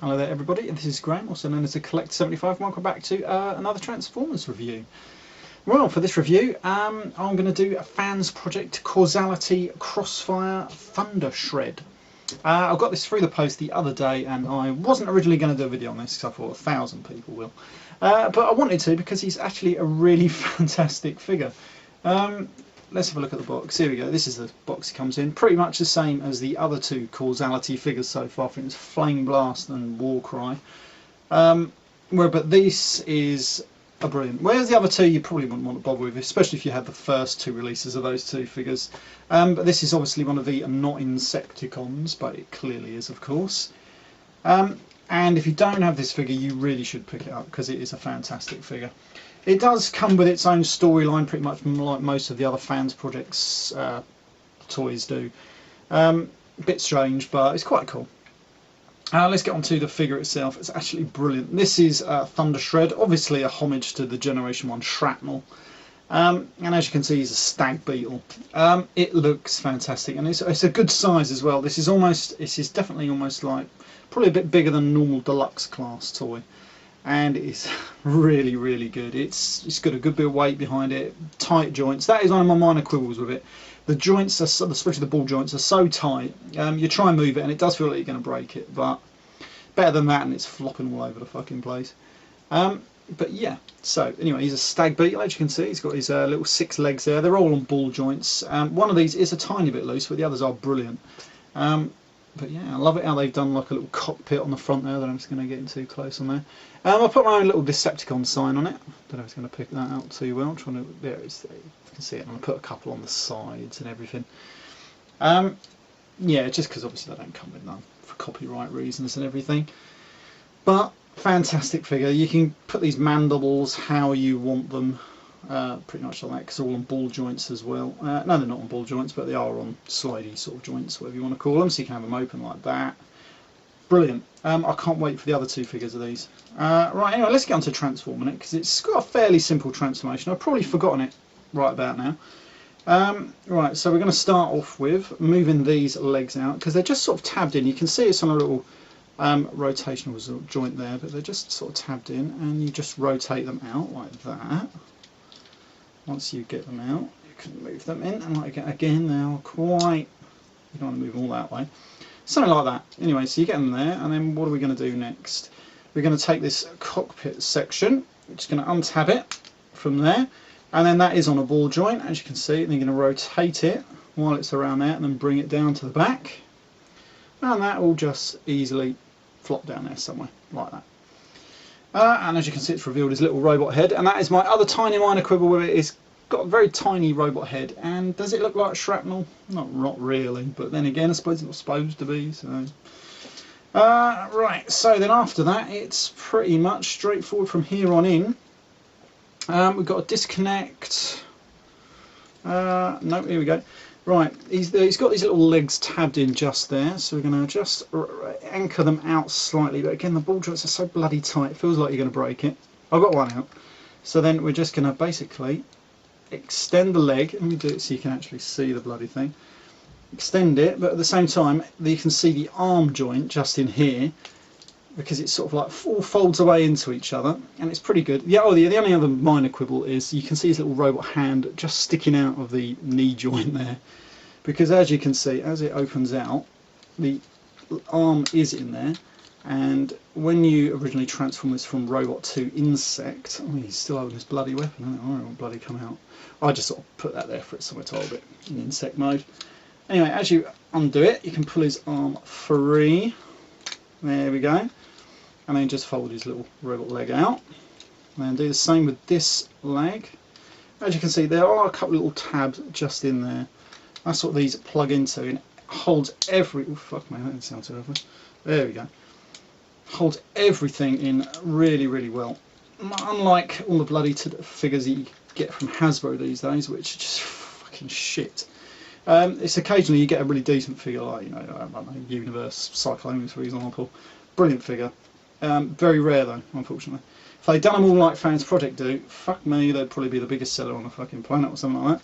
Hello there everybody, this is Graham, also known as the Collector 75, and welcome back to another Transformers review. Well, for this review, I'm going to do a Fansproject Causality THUNDERSHRED. I got this through the post the other day, and I wasn't originally going to do a video on this because I thought 1,000 people will. But I wanted to because he's actually a really fantastic figure. Let's have a look at the box. Here we go. This is the box he comes in. Pretty much the same as the other two Causality figures so far. I think it's Flame Blast and Warcry. But this is a brilliant. Whereas the other two you probably wouldn't want to bother with, especially if you had the first two releases of those two figures. But this is obviously one of the not Insecticons, but it clearly is, of course. And if you don't have this figure, you really should pick it up because it is a fantastic figure. It does come with its own storyline, pretty much like most of the other Fansproject's toys do. A bit strange, but it's quite cool. Let's get on to the figure itself. It's actually brilliant. This is THUNDERSHRED, obviously a homage to the Generation 1 Shrapnel. And as you can see, he's a stag beetle. It looks fantastic, and it's a good size as well. This is definitely almost like, probably a bit bigger than a normal deluxe class toy. And it's really, really good. It's got a good bit of weight behind it, tight joints. That is one of my minor quibbles with it. The joints, especially the ball joints, are so tight. You try and move it and it does feel like you're going to break it, but better than that, and it's flopping all over the fucking place. But yeah, so anyway, he's a stag beetle, as you can see. He's got his little 6 legs there. They're all on ball joints. One of these is a tiny bit loose, but the others are brilliant. But yeah, I love it how they've done like a little cockpit on the front there that I'm just going to get in too close on there. I'll put my own little Decepticon sign on it. Don't know if it's going to pick that out too well. I'm trying to, there it is, there. You can see it. I'm going to put a couple on the sides and everything. Yeah, just because obviously they don't come with none for copyright reasons and everything. But fantastic figure. You can put these mandibles how you want them. Pretty much like that, because they're all on ball joints as well. No, they're not on ball joints, but they are on slidey sort of joints, whatever you want to call them, so you can have them open like that. Brilliant. I can't wait for the other two figures of these. Right, anyway, let's get on to transforming it, because it's got a fairly simple transformation. I've probably forgotten it right about now. Right, so we're going to start off with moving these legs out, because they're just sort of tabbed in. You can see it's on a little rotational joint there, but they're just sort of tabbed in, and you just rotate them out like that. Once you get them out, you can move them in, and like again, they're quite, you don't want to move them all that way. Something like that. Anyway, so you get them there, and then what are we going to do next? We're going to take this cockpit section, we're just going to untab it from there, and then that is on a ball joint, as you can see, and you're going to rotate it while it's around there, and then bring it down to the back, and that will just easily flop down there somewhere, like that. And as you can see, it's revealed his little robot head, and that is my other tiny minor quibble with it. It's got a very tiny robot head, and does it look like shrapnel? Not really, but then again, I suppose it's not supposed to be. So, right. So then after that, it's pretty much straightforward from here on in. We've got a disconnect. No, here we go. Right, he's got these little legs tabbed in just there, so we're going to just anchor them out slightly, but again the ball joints are so bloody tight, it feels like you're going to break it. I've got one out. So then we're just going to basically extend the leg, let me do it so you can actually see the bloody thing. Extend it, but at the same time you can see the arm joint just in here, because it sort of like all folds away into each other, and it's pretty good. Yeah, the only other minor quibble is you can see his little robot hand just sticking out of the knee joint there, because as you can see, as it opens out, the arm is in there, and when you originally transform this from robot to insect, oh, he's still holding this bloody weapon, isn't it? Oh, it won't bloody come out. I just sort of put that there for it somewhere to hold it in insect mode. Anyway, as you undo it, you can pull his arm free. There we go. And then just fold his little robot leg out. And then do the same with this leg. As you can see, there are a couple of little tabs just in there. That's what these plug into, and it holds every... Oh, fuck me, that didn't sound terrible. There we go. Holds everything in really, really well. Unlike all the bloody figures that you get from Hasbro these days, which are just fucking shit. It's occasionally you get a really decent figure, like, you know, I don't know, Universe Cyclones, for example. Brilliant figure. Very rare though, unfortunately. If they'd done them all like Fansproject do, fuck me, they'd probably be the biggest seller on the fucking planet or something like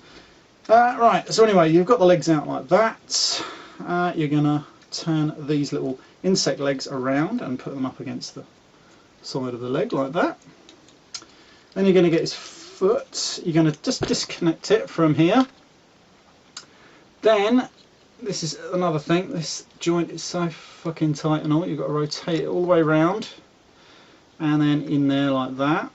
that. Right, so anyway, you've got the legs out like that. You're gonna turn these little insect legs around and put them up against the side of the leg like that. Then you're going to get his foot. You're going to just disconnect it from here. Then, this is another thing, this joint is so fucking tight and all, you've got to rotate it all the way around and then in there like that.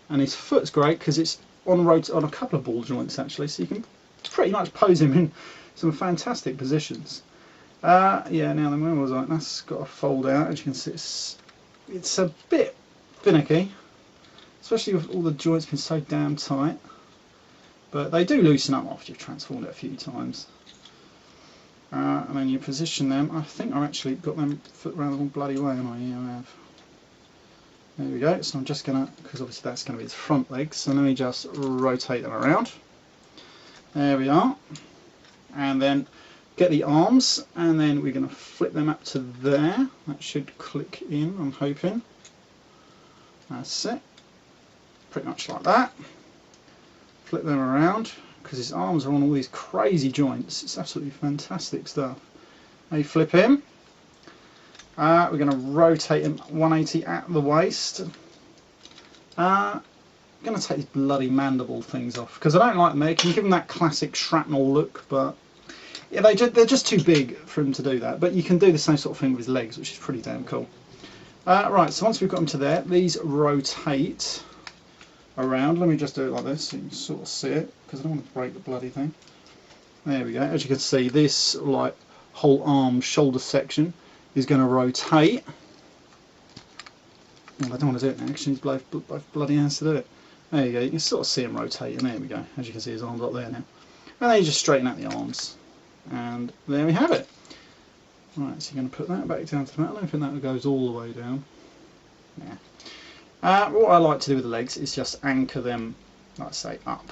And his foot's great because it's on a couple of ball joints actually, so you can pretty much pose him in some fantastic positions. Yeah, now then, where was I? That's got to fold out. As you can see, it's a bit finicky, especially with all the joints being so damn tight. But they do loosen up after you've transformed it a few times. And then you position them. I think I've actually got them foot around the wrong bloody way, haven't I? Yeah, I have. There we go. So I'm just going to, because obviously that's going to be his front legs, so let me just rotate them around. There we are. And then get the arms, and then we're going to flip them up to there. That should click in, I'm hoping. That's it. Pretty much like that. Flip them around, because his arms are on all these crazy joints. It's absolutely fantastic stuff. Now you flip him. We're going to rotate him 180 at the waist. I'm going to take these bloody mandible things off, because I don't like them. They can give them that classic shrapnel look, but yeah, they're just too big for him to do that. But you can do the same sort of thing with his legs, which is pretty damn cool. Right, so once we've got them to there, these rotate around. Let me just do it like this so you can sort of see it, because I don't want to break the bloody thing. There we go. As you can see, this like whole arm shoulder section is going to rotate. Well, I don't want to do it now because he's both bloody hands to do it. There you go. You can sort of see him rotating. There we go. As you can see, his arms up there now. And then you just straighten out the arms, and there we have it. Right, so you're going to put that back down to the mat. I don't think that goes all the way down. Yeah. What I like to do with the legs is just anchor them, like I say, up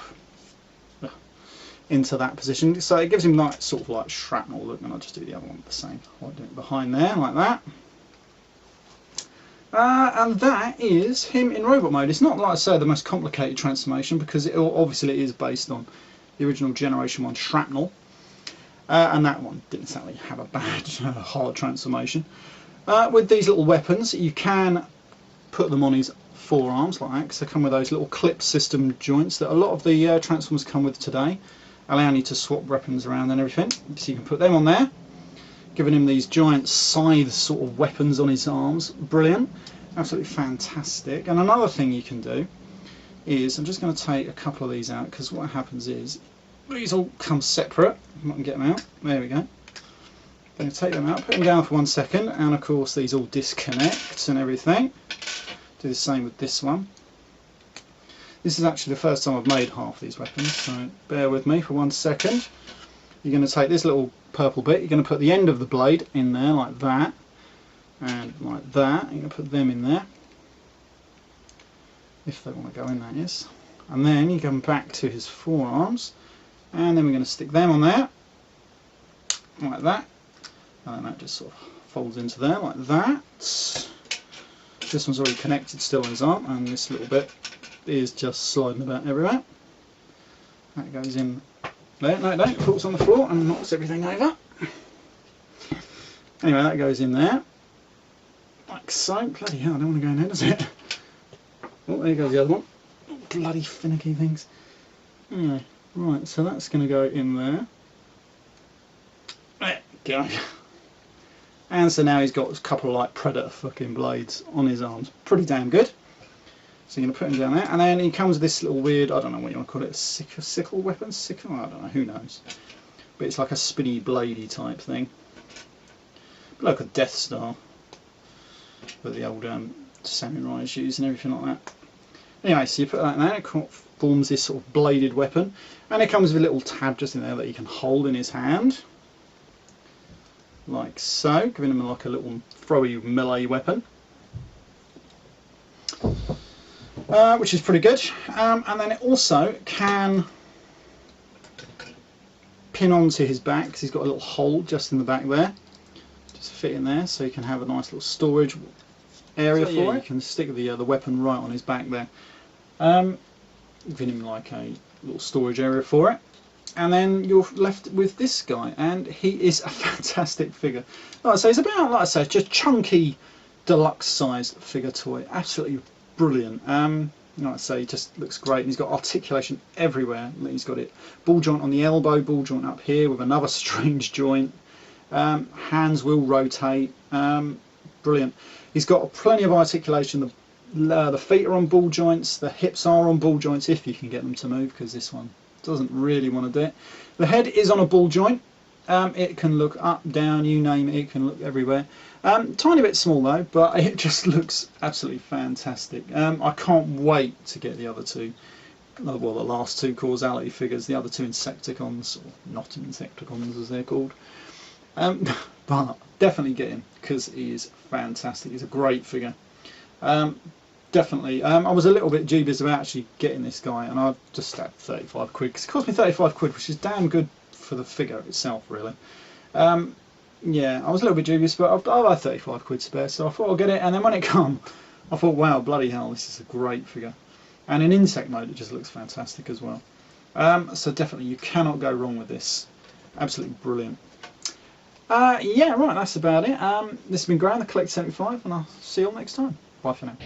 into that position. So it gives him like sort of like shrapnel look, and I'll just do the other one the same. I'll do it behind there like that. And that is him in robot mode. It's not, like I say, the most complicated transformation, because obviously it is based on the original Generation 1 shrapnel. And that one didn't sadly have a bad hard transformation. With these little weapons, you can put them on his forearms like that, because they come with those little clip system joints that a lot of the Transformers come with today, allowing you to swap weapons around and everything. So you can put them on there, giving him these giant scythe sort of weapons on his arms. Brilliant, absolutely fantastic. And another thing you can do is, I'm just going to take a couple of these out, because what happens is these all come separate. I can get them out. There we go. I'm going to take them out, put them down for 1 second, and of course these all disconnect and everything. Do the same with this one. This is actually the first time I've made half these weapons, so bear with me for 1 second. You're going to take this little purple bit, you're going to put the end of the blade in there like that, and like that. You're going to put them in there, if they want to go in, that is. And then you come back to his forearms, and then we're going to stick them on there, like that. And then that just sort of folds into there like that. This one's already connected still on his arm, and this little bit is just sliding about everywhere. That goes in there. No, it don't. It falls on the floor and knocks everything over. Anyway, that goes in there, like so. Bloody hell, I don't want to go in there, does it? Oh, there goes the other one. Oh, bloody finicky things. Anyway, right, so that's going to go in there. There we go. And so now he's got a couple of like Predator fucking blades on his arms. Pretty damn good. So you're going to put him down there, and then he comes with this little weird, I don't know what you want to call it, sickle weapon? Sickle? I don't know, who knows. But it's like a spinny bladey type thing. Like a Death Star. With the old samurais use and everything like that. Anyway, so you put that in there, it forms this sort of bladed weapon. And it comes with a little tab just in there that you can hold in his hand. Like so, giving him like a little throwy melee weapon. Which is pretty good. And then it also can pin onto his back, because he's got a little hole just in the back there. Just fit in there, so you can have a nice little storage area for it. You can stick the weapon right on his back there. Giving him like a little storage area for it. And then you're left with this guy, and he is a fantastic figure. Like I say, it's about, like I say, just chunky, deluxe-sized figure toy. Absolutely brilliant. Like I say, he just looks great. And he's got articulation everywhere. He's got it ball joint on the elbow, ball joint up here with another strange joint. Hands will rotate. Brilliant. He's got plenty of articulation. The feet are on ball joints. The hips are on ball joints if you can get them to move, because this one doesn't really want to do it. The head is on a ball joint. It can look up, down, you name it. It can look everywhere. Tiny bit small though, but it just looks absolutely fantastic. I can't wait to get the other two. Well, the last two Causality figures, the other two Insecticons, or not Insecticons as they're called. But definitely get him, because he is fantastic. He's a great figure. Definitely. I was a little bit dubious about actually getting this guy, and I've just had 35 quid, because it cost me 35 quid, which is damn good for the figure itself, really. Yeah, I was a little bit dubious, but I've had 35 quid spare, so I thought I'll get it, and then when it come, I thought, wow, bloody hell, this is a great figure. And in insect mode, it just looks fantastic as well. So definitely, you cannot go wrong with this. Absolutely brilliant. Yeah, right, that's about it. This has been Graham, the Collect 75, and I'll see you all next time. Bye for now.